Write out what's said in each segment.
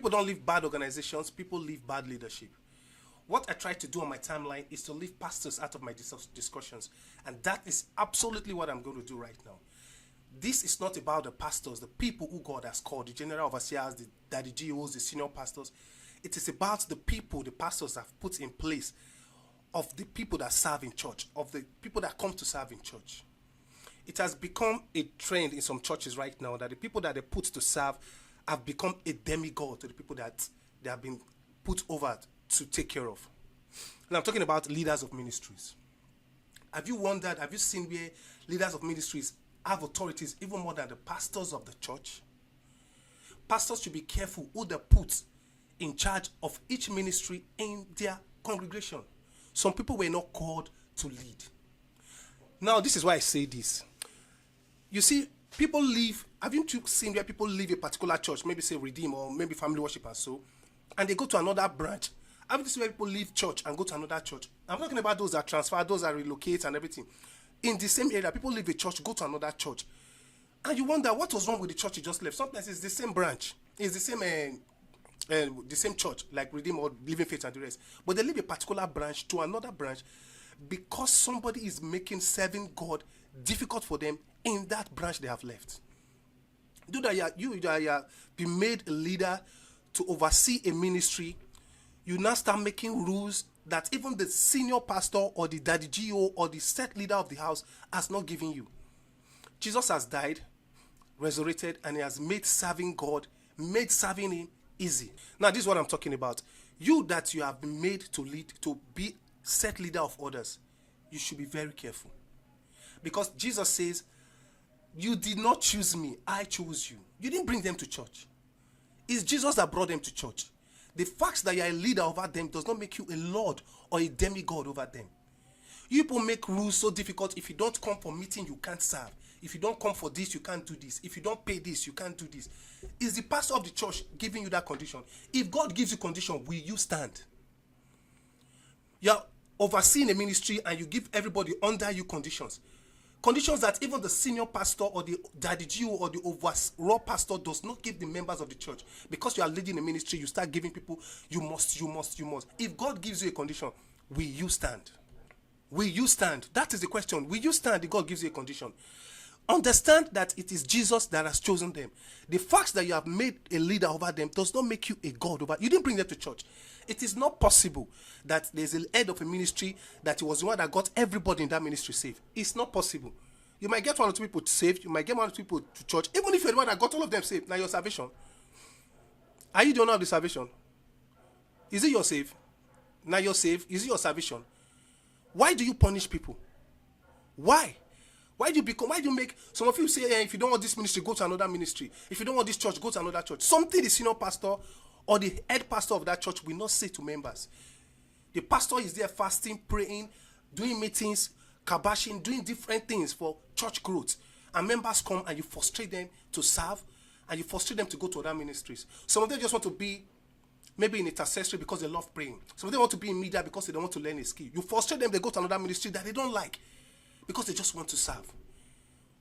People don't leave bad organizations, people leave bad leadership. What I try to do on my timeline is to leave pastors out of my discussions. And that is absolutely what I'm going to do right now. This is not about the pastors, the people who God has called, the general overseers, the daddy GOs, the senior pastors. It is about the people the pastors have put in place, of the people that serve in church, of the people that come to serve in church. It has become a trend in some churches right now that the people that they put to serve have become a demigod to the people that they have been put over to take care of. And I'm talking about leaders of ministries. Have you wondered, have you seen where leaders of ministries have authorities even more than the pastors of the church? Pastors should be careful who they put in charge of each ministry in their congregation. Some people were not called to lead. Now, this is why I say this. You see, people leave. Have you seen where people leave a particular church, maybe say Redeem or maybe Family Worship and so, and they go to another branch? Have you seen where people leave church and go to another church? I'm talking about those that transfer, those that relocate and everything. In the same area, people leave a church, go to another church. And you wonder what was wrong with the church you just left. Sometimes it's the same branch. It's the same church, like Redeem or Living Faith and the rest. But they leave a particular branch to another branch because somebody is making serving God difficult for them in that branch they have left. You have been made a leader to oversee a ministry. You now start making rules that even the senior pastor or the daddy GO or the set leader of the house has not given you. Jesus has died, resurrected, and he has made serving God, made serving him easy. Now, this is what I'm talking about. You that you have been made to lead, to be set leader of others, you should be very careful. Because Jesus says, you did not choose me, I chose you. You didn't bring them to church. It's Jesus that brought them to church. The fact that you're a leader over them does not make you a lord or a demigod over them. You people make rules so difficult. If you don't come for meeting, you can't serve. If you don't come for this, you can't do this. If you don't pay this, you can't do this. Is the pastor of the church giving you that condition? If God gives you condition, will you stand? You're overseeing a ministry and you give everybody under you conditions. Conditions that even the senior pastor or the daddy GO or the overall pastor does not give the members of the church. Because you are leading a ministry, you start giving people, you must. If God gives you a condition, will you stand? Will you stand? That is the question. Will you stand if God gives you a condition? Understand that it is Jesus that has chosen them. The fact that you have made a leader over them does not make you a God over. You didn't bring them to church. It is not possible that there's a head of a ministry that it was the one that got everybody in that ministry saved. It's not possible. You might get one or two people saved. You might get one or two people to church. Even if you're the one that got all of them saved, now your salvation. Are you the owner of the salvation? Is it your save? Now you're saved. Is it your salvation? Why do you punish people? Why? Why do you make, some of you say, if you don't want this ministry, go to another ministry. If you don't want this church, go to another church. Something the senior pastor or the head pastor of that church will not say to members. The pastor is there fasting, praying, doing meetings, kabashing, doing different things for church growth. And members come and you frustrate them to serve and you frustrate them to go to other ministries. Some of them just want to be maybe in intercessory because they love praying. Some of them want to be in media because they don't want to learn a skill. You frustrate them, they go to another ministry that they don't like because they just want to serve.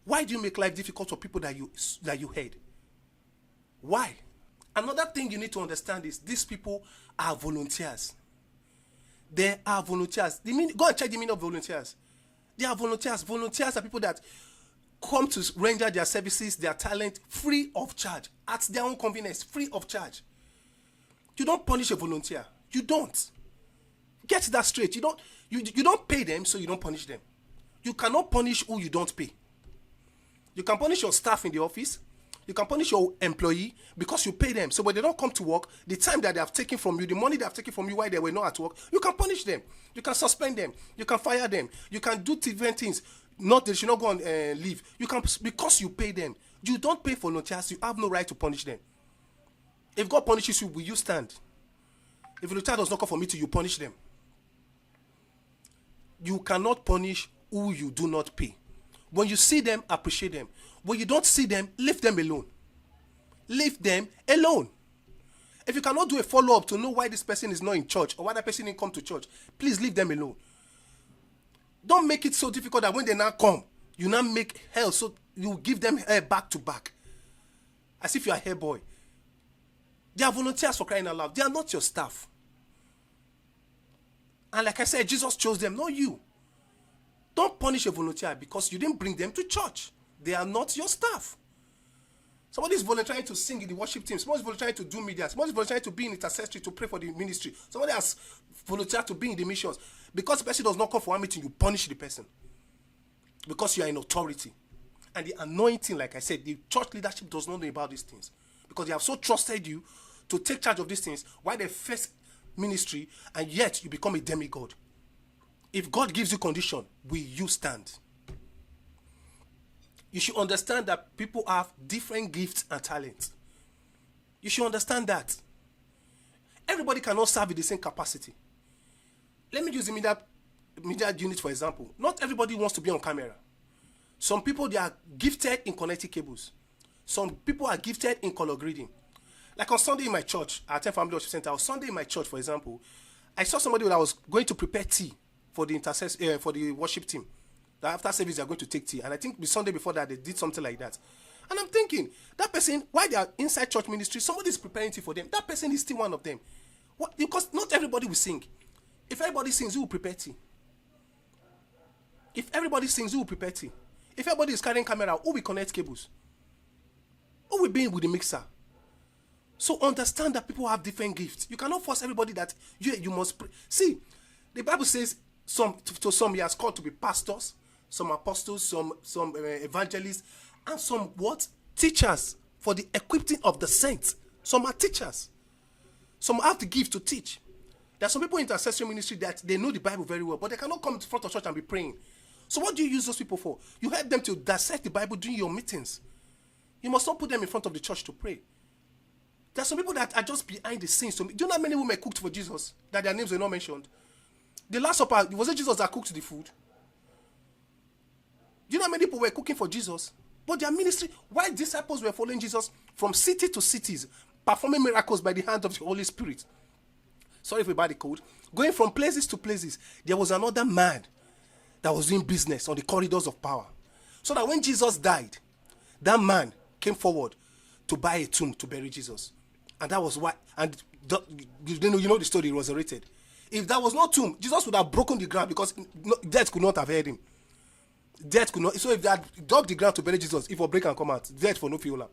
Why do you make life difficult for people that you hate? Why? Another thing you need to understand is these people are volunteers. They are volunteers. Go and check the meaning of volunteers. They are volunteers. Volunteers are people that come to render their services, their talent, free of charge, at their own convenience, free of charge. You don't punish a volunteer. You don't. Get that straight. You don't pay them, so you don't punish them. You cannot punish who you don't pay. You can punish your staff in the office. You can punish your employee because you pay them. So when they don't come to work, the time that they have taken from you, the money they have taken from you while they were not at work, you can punish them. You can suspend them. You can fire them. You can do different things. Not they should not go on leave. You can, because you pay them. You don't pay volunteers. You have no right to punish them. If God punishes you, will you stand? If the child does not come for me to you punish them. You cannot punish who you do not pay. When you see them, appreciate them. When you don't see them, leave them alone. Leave them alone. If you cannot do a follow-up to know why this person is not in church or why that person didn't come to church, please leave them alone. Don't make it so difficult that when they now come, you now make hell, so you give them hair back to back. As if you are a hair boy. They are volunteers, for crying out loud. They are not your staff. And like I said, Jesus chose them, not you. Don't punish a volunteer because you didn't bring them to church. They are not your staff. Somebody is volunteering to sing in the worship team. Somebody is volunteering to do media. Somebody is volunteering to be in intercessory to pray for the ministry. Somebody has volunteered to be in the missions. Because the person does not come for one meeting, you punish the person. Because you are in authority. And the anointing, like I said, the church leadership does not know about these things. Because they have so trusted you to take charge of these things while they face ministry, and yet you become a demigod. If God gives you condition, will you stand? You should understand that people have different gifts and talents. You should understand that. Everybody cannot serve in the same capacity. Let me use the media unit for example. Not everybody wants to be on camera. Some people, they are gifted in connecting cables. Some people are gifted in color grading. Like on Sunday in my church, at 10 Family Worship Center, on Sunday in my church, for example, I saw somebody that was going to prepare tea for the for the worship team. That after service they are going to take tea. And I think the Sunday before that they did something like that. And I'm thinking, that person, why they are inside church ministry, somebody is preparing tea for them. That person is still one of them. What? Because not everybody will sing. If everybody sings, who will prepare tea? If everybody sings, who will prepare tea? If everybody is carrying camera, who will connect cables? Who will be with the mixer? So understand that people have different gifts. You cannot force everybody that you must pray. See, the Bible says to some he has called to be pastors, some apostles, some evangelists, and some what? Teachers, for the equipping of the saints. Some are teachers. Some have the gift to teach. There are some people in intercessory ministry that they know the Bible very well, but they cannot come to front of church and be praying. So what do you use those people for? You help them to dissect the Bible during your meetings. You must not put them in front of the church to pray. There are some people that are just behind the scenes. So, do you know how many women cooked for Jesus that their names were not mentioned? The Last Supper, was it Jesus that cooked the food? Do you know how many people were cooking for Jesus? But their ministry, while disciples were following Jesus from city to cities, performing miracles by the hand of the Holy Spirit. Sorry for the code. Going from places to places, there was another man that was doing business on the corridors of power. So that when Jesus died, that man came forward to buy a tomb to bury Jesus. And that was why, and you know the story, he resurrected. If there was no tomb, Jesus would have broken the ground because death could not have heard him. Death could not. So if they had dug the ground to bury Jesus, if a break and come out, death for no fuel.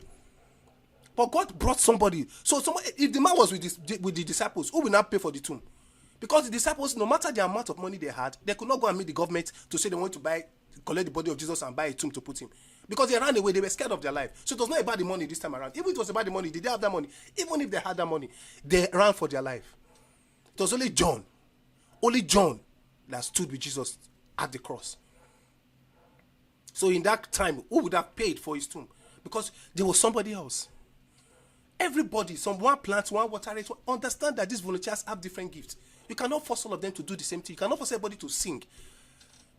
But God brought somebody. So if the man was with the disciples, who will not pay for the tomb? Because the disciples, no matter the amount of money they had, they could not go and meet the government to say they want to collect the body of Jesus and buy a tomb to put him. Because they ran away, they were scared of their life. So it was not about the money this time around. Even if it was about the money, did they have that money? Even if they had that money, they ran for their life. It was only John that stood with Jesus at the cross. So in that time, who would have paid for his tomb? Because there was somebody else. Everybody, one plants, one water rates, understand that these volunteers have different gifts. You cannot force all of them to do the same thing. You cannot force everybody to sing.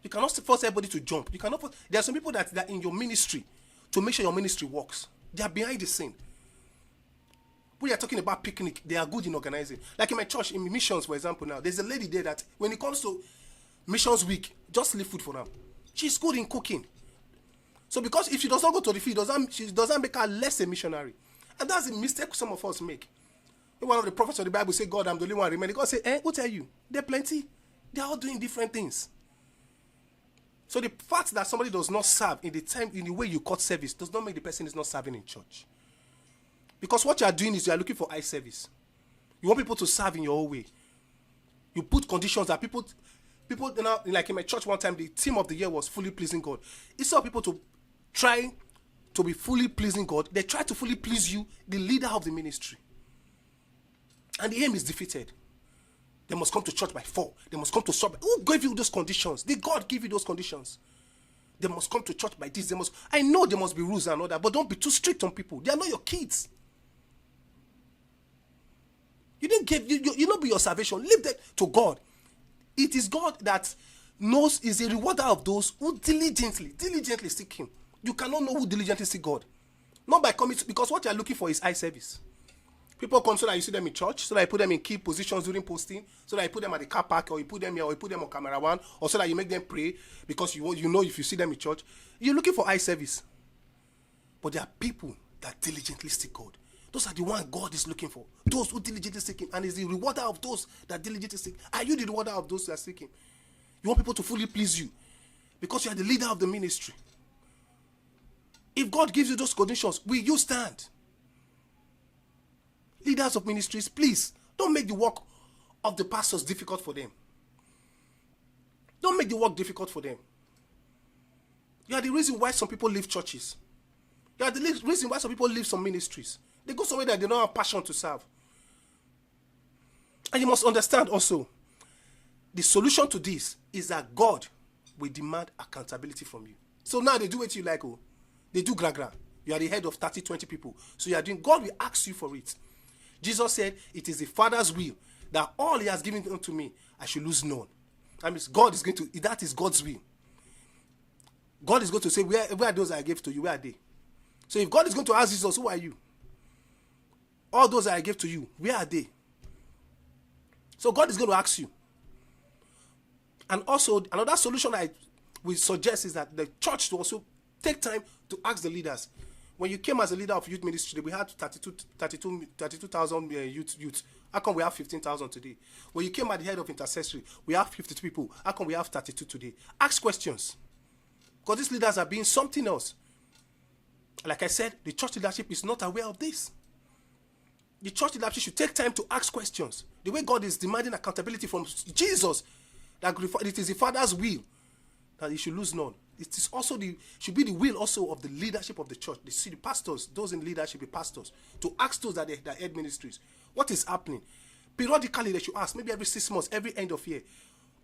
You cannot force everybody to jump. You cannot force. There are some people that are in your ministry to make sure your ministry works. They are behind the scene. We are talking about picnic. They are good in organizing. Like in my church, in missions, for example, now there's a lady there that when it comes to missions week, just leave food for them. She's good in cooking. So because if she does not go to the field, she doesn't make her less a missionary. And that's the mistake some of us make. One of the prophets of the Bible say, God, I'm the only one remaining. God say, who tell you? There are plenty. They are all doing different things. So the fact that somebody does not serve in the way you cut service does not make the person is not serving in church. Because what you are doing is you are looking for eye service. You want people to serve in your own way. You put conditions that people, you know, like in my church one time, the theme of the year was fully pleasing God. Instead of people to try to be fully pleasing God, they try to fully please you, the leader of the ministry. And the aim is defeated. They must come to church by 4. They must come to church. Who gave you those conditions? Did God give you those conditions? They must come to church by this. I know there must be rules and all that, but don't be too strict on people. They are not your kids. You didn't give you not be your salvation. Leave that to God. It is God that knows, is a rewarder of those who diligently seek him. You cannot know who diligently seek God. Not by coming because what you are looking for is eye service. People come so that you see them in church, so that you put them in key positions during posting, so that you put them at the car park, or you put them here, or you put them on camera one, or so that you make them pray, because you know if you see them in church, you're looking for eye service. But there are people that diligently seek God. Those are the ones God is looking for. Those who diligently seek him. And is the rewarder of those that diligently seek. Are you the rewarder of those that seek him? You want people to fully please you because you are the leader of the ministry. If God gives you those conditions, will you stand? Leaders of ministries, please, don't make the work of the pastors difficult for them. Don't make the work difficult for them. You are the reason why some people leave churches. You are the reason why some people leave some ministries. They go somewhere that they don't have passion to serve. And you must understand also, the solution to this is that God will demand accountability from you. So now they do what you like. Oh, they do gra. You are the head of 30, 20 people. So you are doing, God will ask you for it. Jesus said, it is the Father's will that all he has given unto me, I should lose none. That means God is going to, that is God's will. God is going to say, where are those I gave to you? Where are they? So if God is going to ask Jesus, who are you? All those I gave to you, where are they? So God is going to ask you. And also, another solution I will suggest is that the church to also take time to ask the leaders. When you came as a leader of youth ministry, we had 32,000 youth. How come we have 15,000 today? When you came at the head of intercessory, we have 52 people. How come we have 32 today? Ask questions. Because these leaders are being something else. Like I said, the church leadership is not aware of this. The church leadership should take time to ask questions. The way God is demanding accountability from Jesus, that it is the Father's will that he should lose none. It is also should be the will also of the leadership of the church. The pastors, those in leadership, the pastors, to ask those that head ministries, what is happening? Periodically, they should ask, maybe every 6 months, every end of year.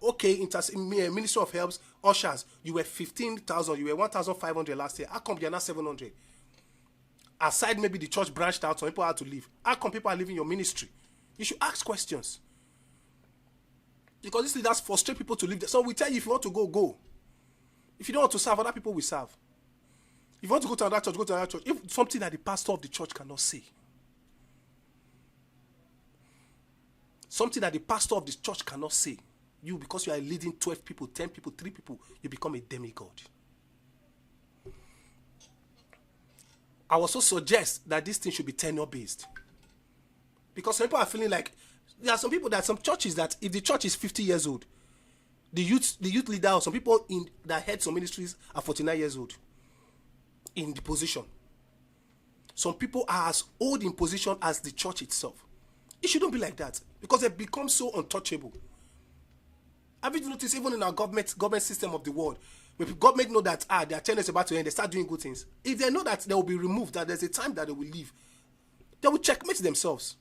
Okay, Ministry of Helps, ushers, you were 15,000, you were 1,500 last year. How come they are not 700? Aside maybe the church branched out, some people had to leave. How come people are leaving your ministry? You should ask questions. Because these leaders frustrate people to leave. So we tell you, if you want to go, go. If you don't want to serve, other people will serve. If you want to go to another church, go to another church. If something that the pastor of the church cannot say. Something that the pastor of the church cannot say. You, because you are leading 12 people, 10 people, 3 people, you become a demigod. I also suggest that this thing should be tenure-based. Because some people are feeling like, there are some people that, some churches that, if the church is 50 years old, the youth leader or some people in that head some ministries are 49 years old in the position. Some people are as old in position as the church itself. It shouldn't be like that because they become so untouchable. Have you noticed even in our government system of the world, when government know that their tenure is about to end, they start doing good things. If they know that they will be removed, that there's a time that they will leave, they will checkmate themselves.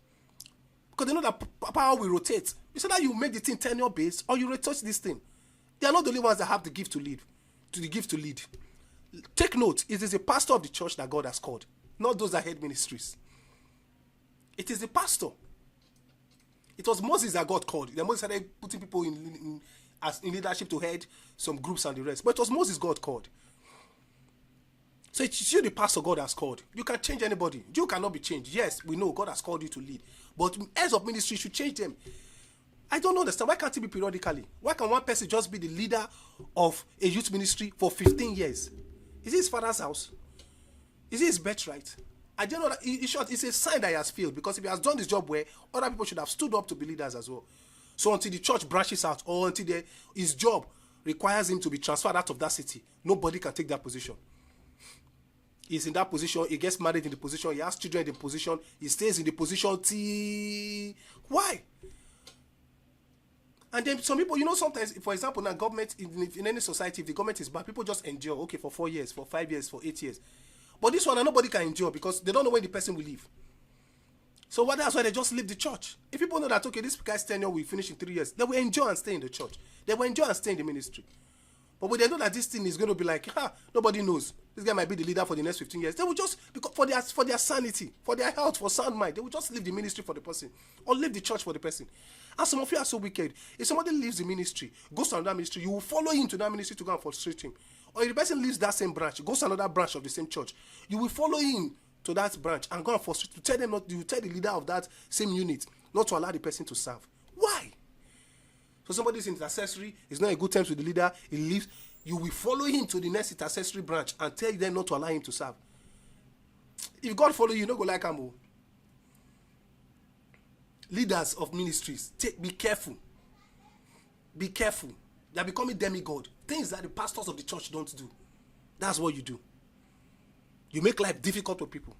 Because they know that power will rotate. It's either you make the thing tenure based or you rotate this thing. They are not the only ones that have the gift to lead. To lead. Take note, it is the pastor of the church that God has called, not those that head ministries. It is the pastor. It was Moses that God called. Then Moses started putting people in leadership to head some groups and the rest. But it was Moses God called. So it's you, the pastor God has called. You can change anybody. You cannot be changed. Yes, we know God has called you to lead. But heads of ministry should change them. I don't understand. Why can't it be periodically? Why can one person just be the leader of a youth ministry for 15 years? Is it his father's house? Is it his birthright? I don't know that. In short, it's a sign that he has failed. Because if he has done this job well, other people should have stood up to be leaders as well. So until the church branches out or until his job requires him to be transferred out of that city, nobody can take that position. He's in that position, he gets married in the position, he has children in the position, he stays in the position till... Why? And then some people, sometimes, for example, now government, in any society, if the government is bad, people just endure, okay, for 4 years, for 5 years, for 8 years. But this one, nobody can endure because they don't know when the person will leave. So that's why they just leave the church. If people know that, okay, this guy's tenure will finish in 3 years, they will enjoy and stay in the church. They will enjoy and stay in the ministry. But when they know that this thing is going to be like, nobody knows. This guy might be the leader for the next 15 years. They will just, because for their sanity, for their health, for sound mind, they will just leave the ministry for the person or leave the church for the person. And some of you are so wicked. If somebody leaves the ministry, goes to another ministry, you will follow him to that ministry to go and frustrate him. Or if the person leaves that same branch, goes to another branch of the same church, you will follow him to that branch and go and frustrate, to tell them not, you tell the leader of that same unit not to allow the person to serve. Why? So somebody is intercessory, is not a good terms with the leader, he leaves, you will follow him to the next intercessory branch and tell them not to allow him to serve. If God follow you, you don't go like him. leaders of ministries, be careful. Be careful. They are becoming demigod. Things that the pastors of the church don't do. That's what you do. You make life difficult for people.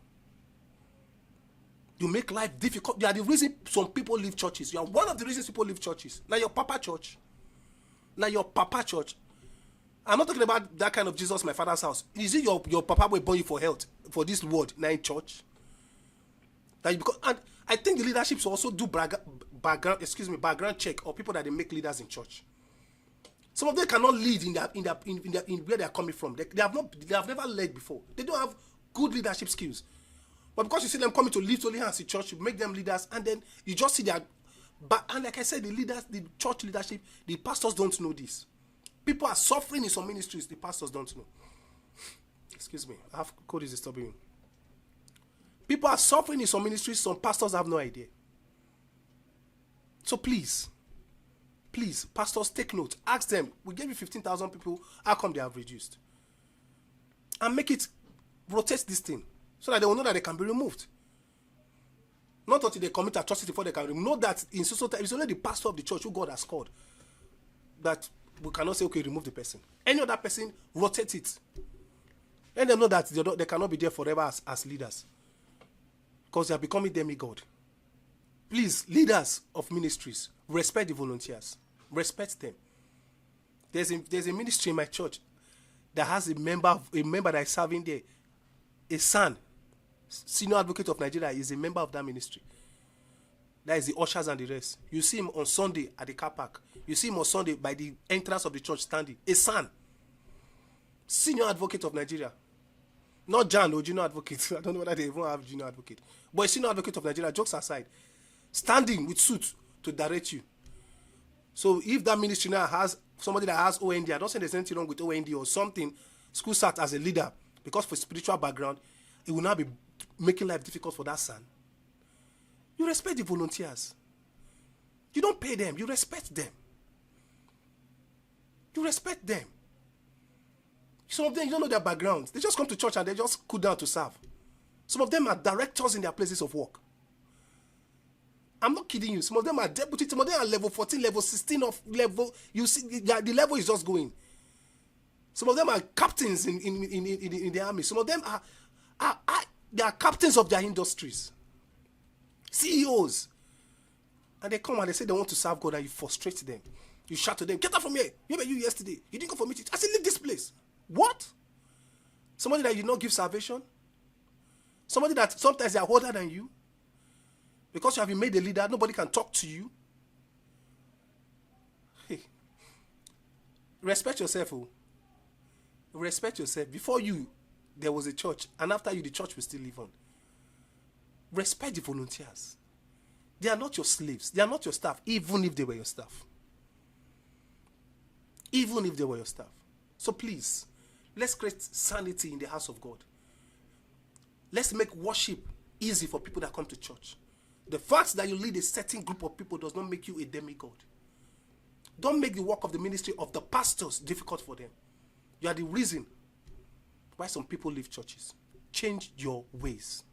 You make life difficult. You are the reason some people leave churches. You are one of the reasons people leave churches. Now your papa church. I'm not talking about that kind of Jesus, my father's house. Is it your papa will born you for health, for this world, now in church? And I think the leadership should also do background check of people that they make leaders in church. Some of them cannot lead in where they are coming from. They have never led before. They don't have good leadership skills. But because you see them coming to lift holy hands in church, you make them leaders, and then you just see their. And like I said, the leaders, the church leadership, the pastors don't know this. People are suffering in some ministries, the pastors don't know. Excuse me, I have code is disturbing me. People are suffering in some ministries, some pastors have no idea. So please, pastors, take note. Ask them, we gave you 15,000 people, how come they have reduced? And rotate this thing, so that they will know that they can be removed. Not until they commit atrocity before they can remove. Know that in social time, it's only the pastor of the church who God has called that we cannot say, okay, remove the person. Any other person, rotate it. Let them know that they cannot be there forever as leaders. Because they are becoming demigod. Please, leaders of ministries, respect the volunteers. Respect them. There's a ministry in my church that has a member that is serving there. A son, senior advocate of Nigeria, is a member of that ministry. That is the ushers and the rest. You see him on Sunday at the car park. You see him on Sunday by the entrance of the church standing. A son. Senior advocate of Nigeria. Not Jan or junior advocate. I don't know whether they even have junior advocate. But a senior advocate of Nigeria, jokes aside, standing with suit to direct you. So if that ministry now has somebody that has OND, I don't say there's anything wrong with OND or something, school sat as a leader, because for spiritual background, it will now be making life difficult for that son. You respect the volunteers. You don't pay them. You respect them. You respect them. Some of them, you don't know their backgrounds. They just come to church and they just cool down to serve. Some of them are directors in their places of work. I'm not kidding you. Some of them are deputy. Some of them are level 14, level 16 of level. You see, the level is just going. Some of them are captains in the army. Some of them they are captains of their industries. CEOs. And they come and they say they want to serve God, and you frustrate them. You shout to them, get out from here. You met you yesterday. You didn't come for meeting. I said, leave this place. What? Somebody that you not give salvation? Somebody that sometimes they are older than you? Because you have been made a leader, nobody can talk to you. Hey. Respect yourself. Oh. Respect yourself. Before you, there was a church, and after you, the church will still live on. Respect the volunteers. They are not your slaves. They are not your staff, even if they were your staff. Even if they were your staff. So please, let's create sanity in the house of God. Let's make worship easy for people that come to church. The fact that you lead a certain group of people does not make you a demigod. Don't make the work of the ministry of the pastors difficult for them. You are the reason why some people leave churches. Change your ways.